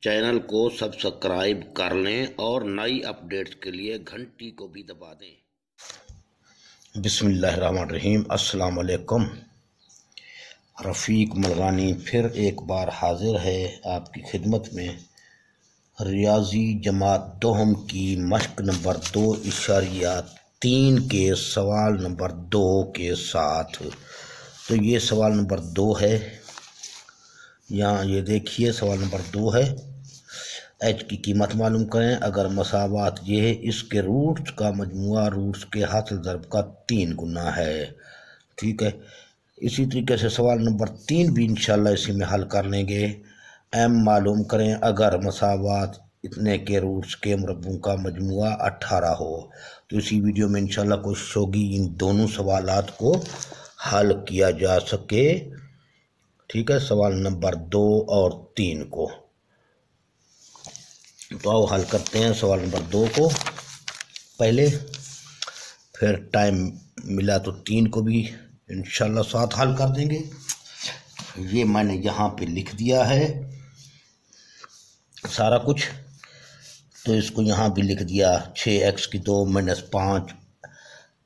Channel को subscribe कर लें और नई अपडेट्स के लिए घंटी को भी दबा दें। बिस्मिल्लाहिर्रहमानिर्रहीम। अस्सलाम वालेकुम। रफ़ीक मलगानी फिर एक बार हाजिर है आपकी खिदमत में रियाजी जमात दोहम की मश्क नंबर 2.3 के सवाल नंबर 2 के साथ। तो ये सवाल नंबर 2 है। यहाँ ये देखिए सवाल नंबर 2 है। एच की कीमत मालूम करें अगर मसावात ये है इसके रूट्स का मजमुआ रूट्स के हासिल ज़र्ब का 3 गुना है। ठीक है, इसी तरीके से सवाल नंबर 3 भी इंशाल्लाह इसी में हल कर लेंगे। एम मालूम करें अगर मसावात इतने के रूट्स के मुरब्बों का मजमुआ 18 हो। तो इसी वीडियो में इंशाल्लाह कोशिश होगी इन दोनों सवालात को हल किया जा सके। ठीक है, सवाल नंबर 2 और 3 को। तो आओ हल करते हैं सवाल नंबर 2 को पहले, फिर टाइम मिला तो 3 को भी इंशाल्लाह साथ हल कर देंगे। ये मैंने यहाँ पे लिख दिया है सारा कुछ, तो इसको यहाँ भी लिख दिया 6x की 2 - 5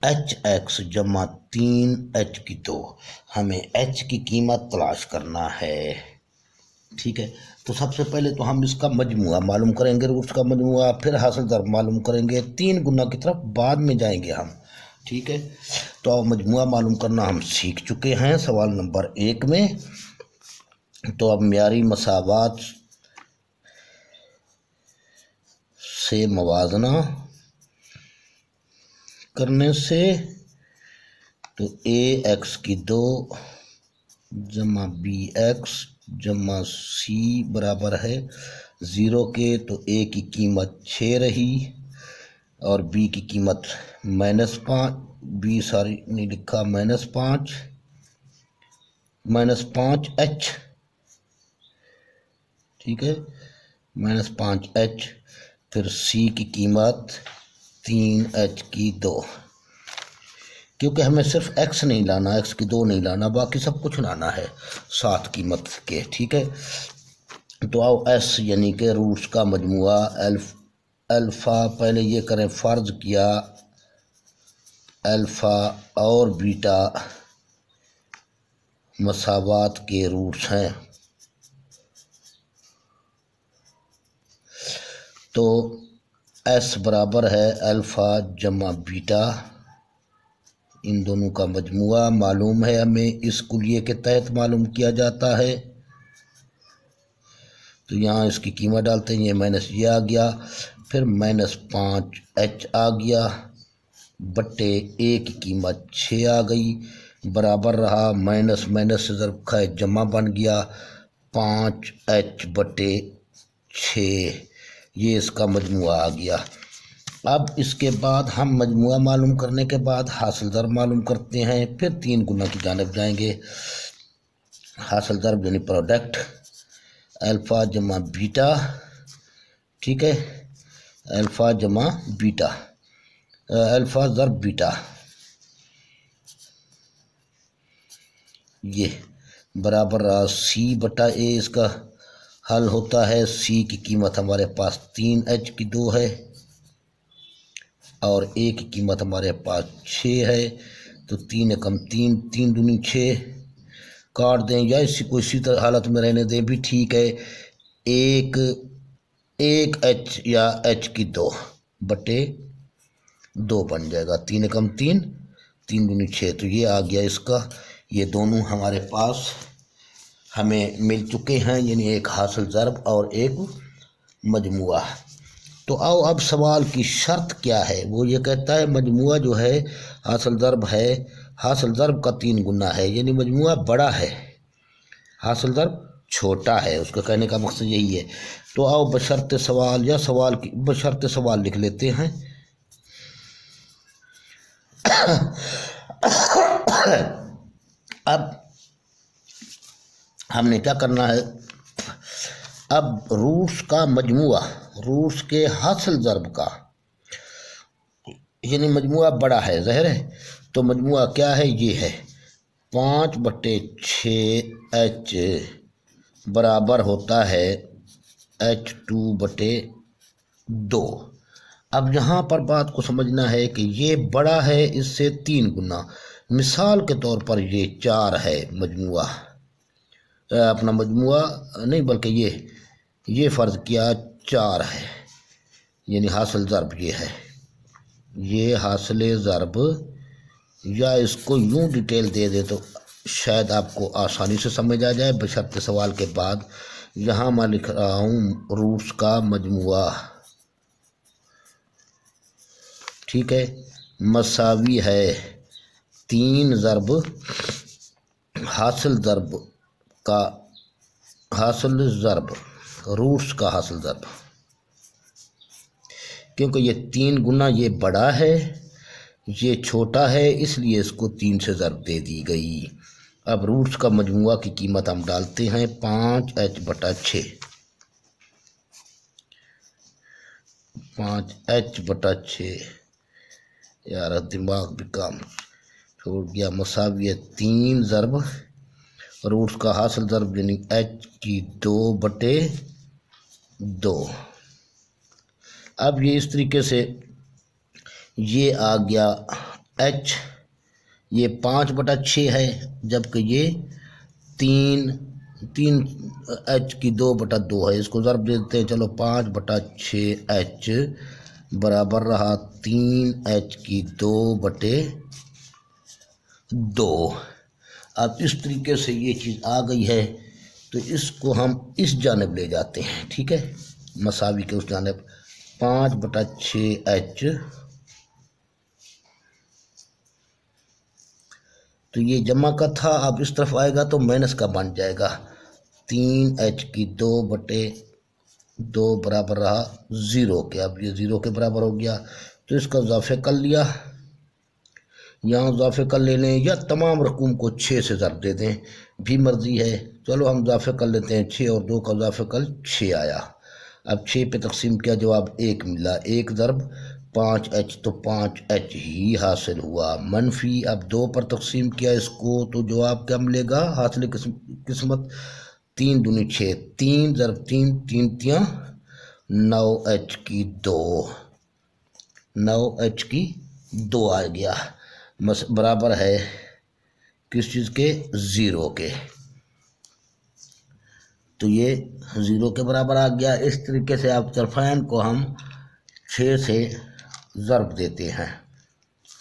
HX जमा 3H की 2। हमें H की कीमत तलाश करना है। ठीक है, तो सबसे पहले तो हम इसका मजमुआ मालूम करेंगे, रूट्स का मजमुआ, फिर हासिल ज़र्ब मालूम करेंगे, 3 गुना की तरफ बाद में जाएंगे हम। ठीक है, तो अब मजमुआ मालूम करना हम सीख चुके हैं सवाल नंबर 1 में। तो अब म्यारी मसावात से मवाजना करने से तो AX की 2 जमा BX जमा C बराबर है 0 के। तो A की कीमत 6 रही और B की कीमत -5, B सॉरी नहीं लिखा, -5H। ठीक है, -5H। फिर C की कीमत 3H की 2, क्योंकि हमें सिर्फ x नहीं लाना, x की 2 नहीं लाना, बाकी सब कुछ लाना है 7 कीमत के। ठीक है, तो आओ s यानी कि रूट्स का मजमुआ अल्फ़ा, पहले ये करें फ़र्ज़ किया अल्फ़ा और बीटा मसावात के रूट्स हैं। तो s बराबर है अल्फ़ा जमा बीटा, इन दोनों का मजमुआ मालूम है हमें, इस कुलिये के तहत मालूम किया जाता है। तो यहाँ इसकी कीमत डालते हैं, ये माइनस ये आ गया, फिर -5H आ गया बट्टे A की कीमत 6 आ गई, बराबर रहा माइनस माइनस से ज़र्ब खाए जमा बन गया 5H बट्टे 6, ये इसका मजमुआ आ गया। अब इसके बाद हम मजमुआ मालूम करने के बाद हासिल ज़र्ब मालूम करते हैं, फिर 3 गुना की जानिब जाएंगे। हासिल ज़र्ब यानी प्रोडक्ट अल्फ़ा जमा बीटा। ठीक है, अल्फ़ा जमा बीटा, अल्फ़ा ज़र्ब बीटा, ये बराबर रहा C बटा A। इसका हल होता है, C की कीमत हमारे पास 3H की 2 है और A की कीमत हमारे पास 6 है। तो 3 कम 3, 3 दूनी 6, काट दें या इसी तरह हालत में रहने दें भी ठीक है। एक H या H की 2 बटे 2 बन जाएगा, 3 कम 3, 3 दूनी 6। तो ये आ गया इसका, ये दोनों हमारे पास हमें मिल चुके हैं, यानी एक हासिल ज़र्ब और एक मजमुआ। तो आओ अब सवाल की शर्त क्या है, वो ये कहता है मजमुआ जो है हासिल ज़र्ब है, हासिल ज़र्ब का 3 गुना है, यानी मजमुआ बड़ा है, हासिल ज़र्ब छोटा है, उसका कहने का मकसद यही है। तो आओ बशर्ते सवाल या सवाल की बशर्ते सवाल लिख लेते हैं। अब हमने क्या करना है, अब रूट्स का मजमुआ, रूट्स के हासिल ज़र्ब का, यानी मजमुआ बड़ा है ज़ाहिर है, तो मजमुआ क्या है, ये है 5/6H बराबर होता है H2/2। अब यहाँ पर बात को समझना है कि ये बड़ा है इससे 3 गुना। मिसाल के तौर पर ये 4 है मजमुआ, अपना मजमुआ नहीं बल्कि ये फ़र्ज़ किया 4 है, यानी हासिल ज़रब ये है, ये हासिल ज़रब, या इसको यूँ डिटेल दे दे तो शायद आपको आसानी से समझ आ जाए बशर्ते सवाल के बाद। यहाँ मैं लिख रहा हूँ रूट्स का मजमुआ, ठीक है, मसावी है 3 ज़रब हासिल ज़रब का, हासिल ज़रब रूट्स का हासिल ज़रब, क्योंकि ये 3 गुना ये बड़ा है ये छोटा है इसलिए इसको 3 से ज़रब दे दी गई। अब रूट्स का मजमुआ की कीमत हम डालते हैं 5h/6, 5h/6। यार दिमाग भी काम छोड़ गया। मसावी 3 ज़रब रूट्स का हासिल ज़रब यानी H2/2। अब ये इस तरीके से ये आ गया H, ये 5/6 है जबकि ये 3 H2/2 है। इसको ज़रब देते हैं, चलो 5/6H बराबर रहा 3H2/2। अब इस तरीके से ये चीज़ आ गई है तो इसको हम इस जानिब ले जाते हैं, ठीक है, मसावी के उस जानिब। 5/6H, तो ये जमा का था, अब इस तरफ आएगा तो माइनस का बन जाएगा। 3H2/2 बराबर रहा 0 के। अब ये 0 के बराबर हो गया तो इसका इजाफे कर लिया, यहाँ इजाफे कर ले लें या तमाम रकूम को 6 से ज़रब दे दें, भी मर्जी है। चलो हम इजाफे कर लेते हैं, 6 और 2 का इजाफे कर 6 आया। अब 6 पे तकसीम किया, जवाब 1 मिला, 1 ज़रब 5H तो 5H ही हासिल हुआ। मनफी अब 2 पर तकसीम किया इसको तो जवाब क्या मिलेगा, हासिल किस्मत 3 दूनी 6, 3 ज़रब 3, 3 तियां 9H2, 9H2 आ गया, बराबर है किस चीज़ के, 0 के। तो ये 0 के बराबर आ गया। इस तरीके से आप तरफ़ैन को हम 6 से ज़रब देते हैं,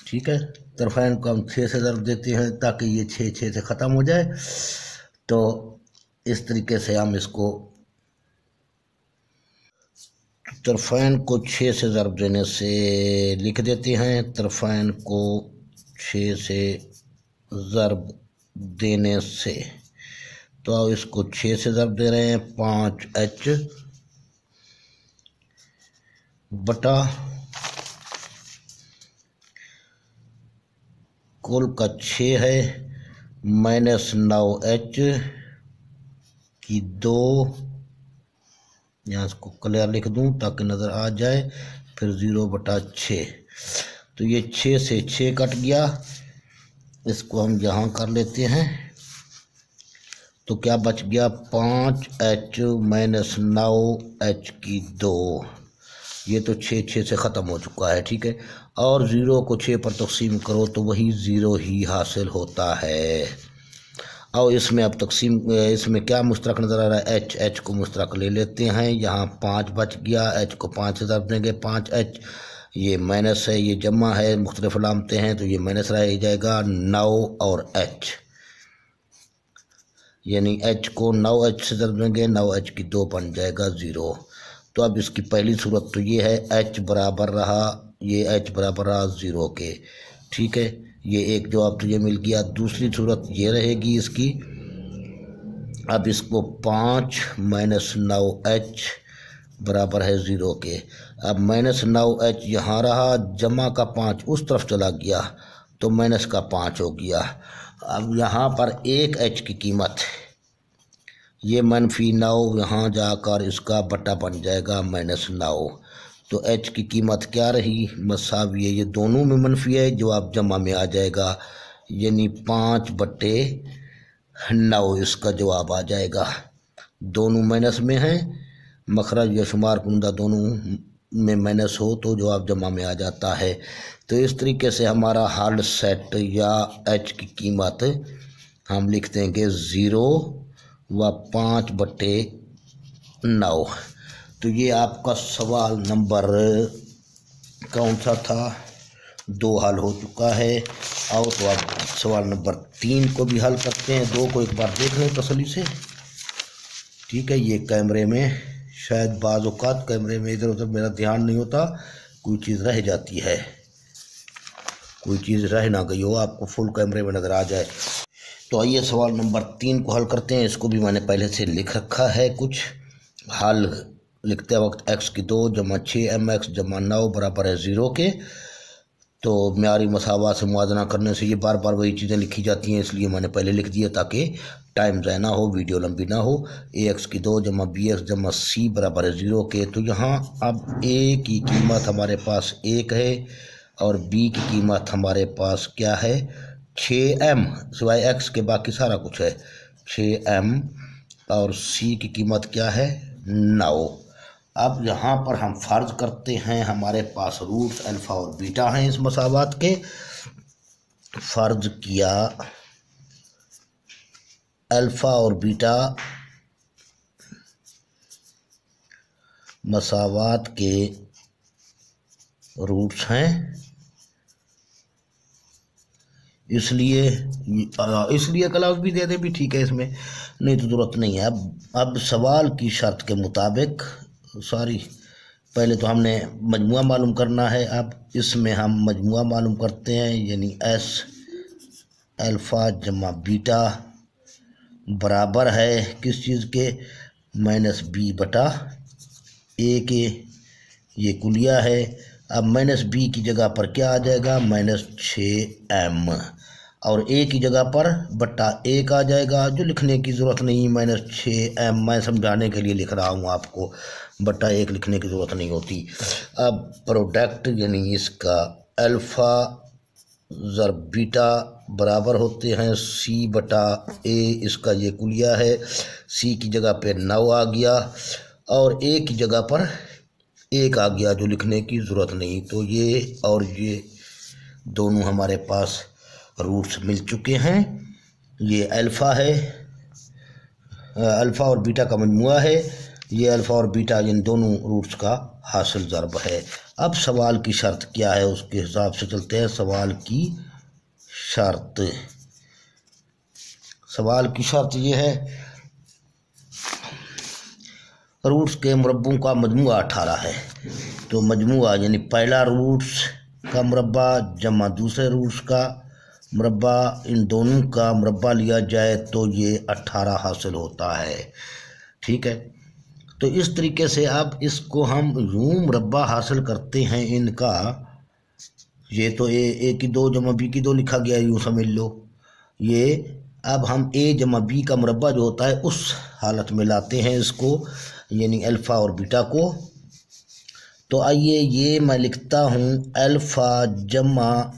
ठीक है, तरफ़ैन को हम 6 से ज़रब देते हैं ताकि ये 6 से ख़त्म हो जाए। तो इस तरीके से हम इसको तरफ़ैन को 6 से ज़रब देने से लिख देते हैं, तरफ़ैन को 6 से ज़रब देने से, तो इसको 6 से ज़रब दे रहे हैं 5H बटा कुल का 6 है माइनस 9H2, यहाँ इसको क्लियर लिख दूँ ताकि नज़र आ जाए, फिर 0/6। तो ये 6 से 6 कट गया, इसको हम यहाँ कर लेते हैं तो क्या बच गया 5H माइनस 9H2। ये तो 6 से ख़त्म हो चुका है, ठीक है, और 0 को 6 पर तकसीम करो तो वही 0 ही हासिल होता है। और इसमें अब तकसीम, इसमें क्या मुश्तरक नज़र आ रहा है, H को मुश्तरक ले लेते हैं, यहाँ 5 बच गया, H को 5 से ज़रब देंगे, 5H ये माइनस है ये जमा है, मुख्तलिफ अलामतें हैं तो ये माइनस रह जाएगा, 9 और H, यानी H को 9H से ज़रब देंगे, 9H2 बन जाएगा 0। तो अब इसकी पहली सूरत तो ये है, H बराबर रहा, ये H बराबर रहा 0 के, ठीक है, ये एक जवाब तो ये मिल गया। दूसरी सूरत ये रहेगी इसकी, अब इसको 5 माइनस 9H बराबर है 0 के। अब माइनस 9H यहाँ रहा, जमा का 5 उस तरफ चला गया तो माइनस का 5 हो गया। अब यहाँ पर 1H की कीमत, ये मनफी 9 यहाँ जाकर इसका बटा बन जाएगा -9, तो H की कीमत क्या रही, मसावी है, ये दोनों में मनफी है, जवाब जमा में आ जाएगा, यानी 5/9 इसका जवाब आ जाएगा। दोनों माइनस में हैं मखरज या शुमार कुंदा दोनों में माइनस हो तो जवाब जमा में आ जाता है। तो इस तरीके से हमारा हार्ड सेट या एच की कीमत हम लिख देंगे 0 व 5/9। तो ये आपका सवाल नंबर कौन सा था, 2 हल हो चुका है। आओ तो आप सवाल नंबर 3 को भी हल करते हैं। 2 को एक बार देख लें तसल्ली से। ठीक है, ये कैमरे में शायद बाज़ औक़ात कैमरे में इधर उधर मेरा ध्यान नहीं होता, कोई चीज़ रह जाती है, कोई चीज़ रह ना गई हो, आपको फुल कैमरे में नज़र आ जाए। तो आइए सवाल नंबर 3 को हल करते हैं। इसको भी मैंने पहले से लिख रखा है कुछ। हल लिखते वक्त x की 2 जमा 6 mx जमा 9 बराबर है 0 के। तो म्यारी मसावा से मुआवजा करने से ये बार बार वही चीज़ें लिखी जाती हैं, इसलिए मैंने पहले लिख दिया ताकि टाइम ज़ाया ना हो, वीडियो लंबी ना हो। ax की 2 जमा bx जमा c बराबर है 0 के। तो यहाँ अब a की कीमत हमारे पास 1 है और b की कीमत हमारे पास क्या है 6m, सिवाय x के बाकी सारा कुछ है 6m, और c की कीमत क्या है 9। अब यहाँ पर हम फ़र्ज करते हैं, हमारे पास रूट्स अल्फ़ा और बीटा हैं इस मसावात के। फ़र्ज किया अल्फ़ा और बीटा मसावात के रूट्स हैं, इसलिए क्लास भी दे दे भी ठीक है, इसमें नहीं तो ज़रूरत नहीं है। अब सवाल की शर्त के मुताबिक पहले तो हमने मजमुआ मालूम करना है। अब इसमें हम मजमुआ मालूम करते हैं, यानी एस अल्फ़ा जमा बीटा बराबर है किस चीज़ के -b/a के। ये कुलिया है। अब -b की जगह पर क्या आ जाएगा -6m, और a की जगह पर बटा 1 आ जाएगा, जो लिखने की ज़रूरत नहीं। -6m मैं समझाने के लिए लिख रहा हूँ आपको, बटा 1 लिखने की ज़रूरत नहीं होती। अब प्रोडक्ट यानी इसका अल्फ़ा ज़र बीटा बराबर होते हैं c/a, इसका ये कुलिया है। c की जगह पे 9 आ गया और a की जगह पर 1 आ गया, जो लिखने की ज़रूरत नहीं। तो ये और ये दोनों हमारे पास रूट्स मिल चुके हैं। ये अल्फ़ा है, अल्फ़ा और बीटा का मजमुआ है। ये अल्फ़ा और बीटा इन दोनों रूट्स का हासिल ज़र्ब है। अब सवाल की शर्त क्या है उसके हिसाब से चलते हैं। सवाल की शर्त ये है, रूट्स के मुरब्बों का मजमुआ 18 है। तो मजमुआ यानी पहला रूट्स का मुरब्बा जमा दूसरे रूट्स का मुरब्बा, इन दोनों का मुरब्बा लिया जाए तो ये 18 हासिल होता है। ठीक है, तो इस तरीके से अब इसको हम यूं मुरब्बा हासिल करते हैं इनका। ये तो a की 2 जमा b की 2 लिखा गया, यूं समझ लो। ये अब हम a जमा b का मुरब्बा जो होता है उस हालत में लाते हैं इसको, यानी अल्फ़ा और बीटा को। तो आइए ये मैं लिखता हूँ अल्फ़ा जमा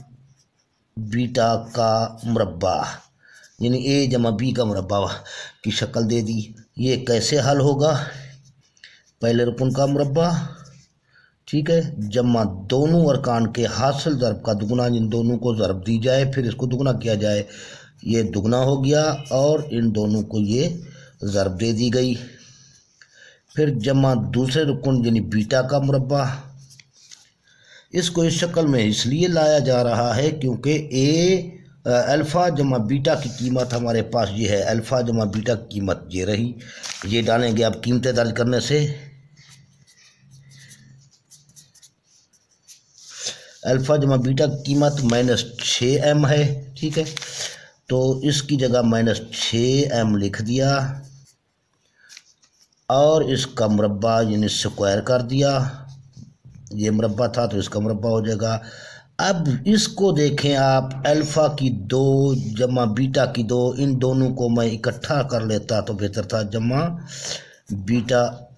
बीटा का मुरब्बा, यानी a जमा b का मुरब्बा की शक्ल दे दी। ये कैसे हल होगा, पहले रुकन का मुरब्बा, ठीक है, जमा दोनों अरकान के हासिल ज़र्ब का दुगना, इन दोनों को ज़र्ब दी जाए फिर इसको दुगना किया जाए। ये दुगना हो गया और इन दोनों को ये ज़र्ब दे दी गई। फिर जमा दूसरे रुकन यानी बीटा का मुरब्बा। इसको इस शक्ल में इसलिए लाया जा रहा है क्योंकि अल्फ़ा जमा बीटा की कीमत हमारे पास ये है। अल्फ़ा जमा बीटा की कीमत ये रही, ये डालेंगे अब कीमतें दर्ज करने से। अल्फ़ा जमा बीटा की कीमत -6m है। ठीक है, तो इसकी जगह -6m लिख दिया और इसका मुरब्बा यानी स्क्वायर कर दिया। ये मुरब्बा था तो इसका मुरब्बा हो जाएगा। अब इसको देखें आप, अल्फ़ा की 2 जमा बीटा की 2, इन दोनों को मैं इकट्ठा कर लेता तो बेहतर था। जमा बीटा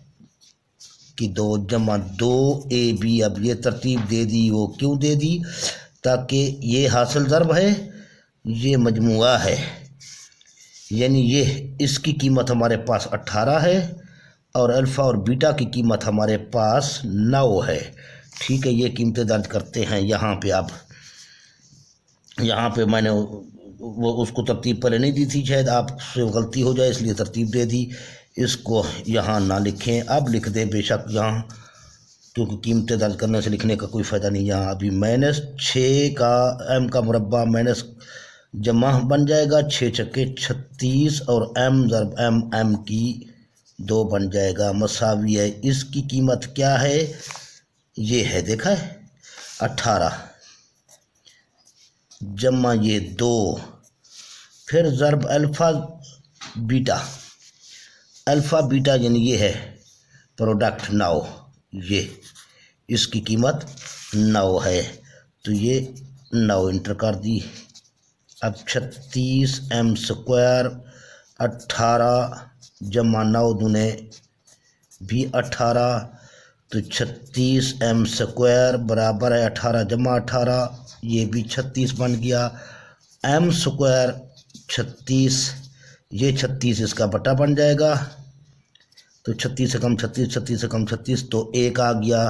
की 2 जमा 2ab। अब ये तरतीब दे दी, वो क्यों दे दी, ताकि ये हासिल ज़र्ब है, ये मजमुआ है, यानी ये इसकी कीमत हमारे पास 18 है और अल्फ़ा और बीटा की कीमत हमारे पास 9 है। ठीक है, ये कीमतें दर्ज करते हैं यहाँ पे। अब यहाँ पे मैंने वो उसको तरतीब पहले नहीं दी थी, शायद आपसे गलती हो जाए इसलिए तरतीब दे दी। इसको यहाँ ना लिखें, अब लिख दें बेशक यहाँ, क्योंकि कीमतें दर्ज करने से लिखने का कोई फ़ायदा नहीं। यहाँ अभी -6 का m का मुरब्बा माइनस जमा बन जाएगा, 6 छक्के 36 और m ज़रब m की 2 बन जाएगा, मसावी है। इसकी कीमत क्या है, ये है, देखा है 18 जमा ये 2, फिर ज़रब अल्फ़ा बीटा, अल्फ़ा बीटा यानी ये है प्रोडक्ट 9, ये इसकी कीमत 9 है, तो ये 9 इंटर कर दी। अब 36 m स्क्वायर 18 जमा 9 दूने भी 18, तो 36 m स्क्वायर बराबर है 18 जमा 18, ये भी 36 बन गया। m स्क्वायर 36, ये 36 इसका बटा बन जाएगा, तो 36 से कम 36, 36 से कम 36, तो 1 आ गया।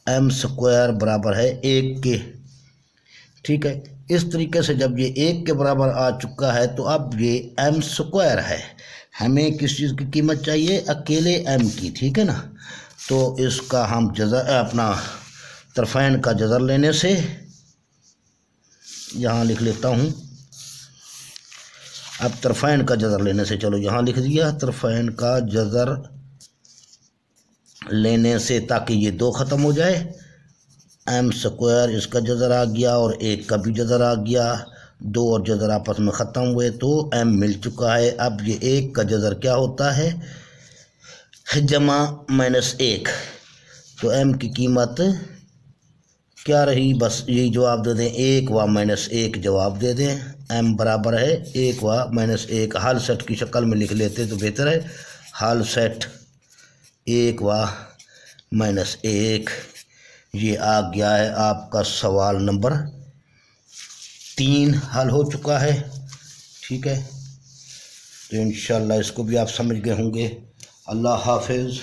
m स्क्वायर बराबर है 1 के। ठीक है, इस तरीके से जब ये 1 के बराबर आ चुका है तो अब ये m स्क्वायर है। हमें किस चीज़ की कीमत चाहिए, अकेले m की। ठीक है ना, तो इसका हम जज़र अपना तरफ़ैन का जज़र लेने से, यहाँ लिख लेता हूँ। अब तरफ़ैन का जज़र लेने से, चलो यहाँ लिख दिया, तरफ़ैन का जज़र लेने से, ताकि ये 2 ख़त्म हो जाए। m स्क्वायर इसका जज़र आ गया और 1 का भी जज़र आ गया, 2 और जज़र आपस में ख़त्म हुए तो m मिल चुका है। अब ये 1 का जज़र क्या होता है, जमा -1, तो m की कीमत क्या रही, बस यही जवाब दे दें, 1 व -1 जवाब दे दें। m बराबर है 1 व -1, हाल सेट की शक्ल में लिख लेते तो बेहतर है। हाल सेट 1 व -1, ये आ गया है आपका सवाल नंबर 3 हल हो चुका है। ठीक है, तो इंशाल्लाह इसको भी आप समझ गए होंगे। अल्लाह हाफिज़।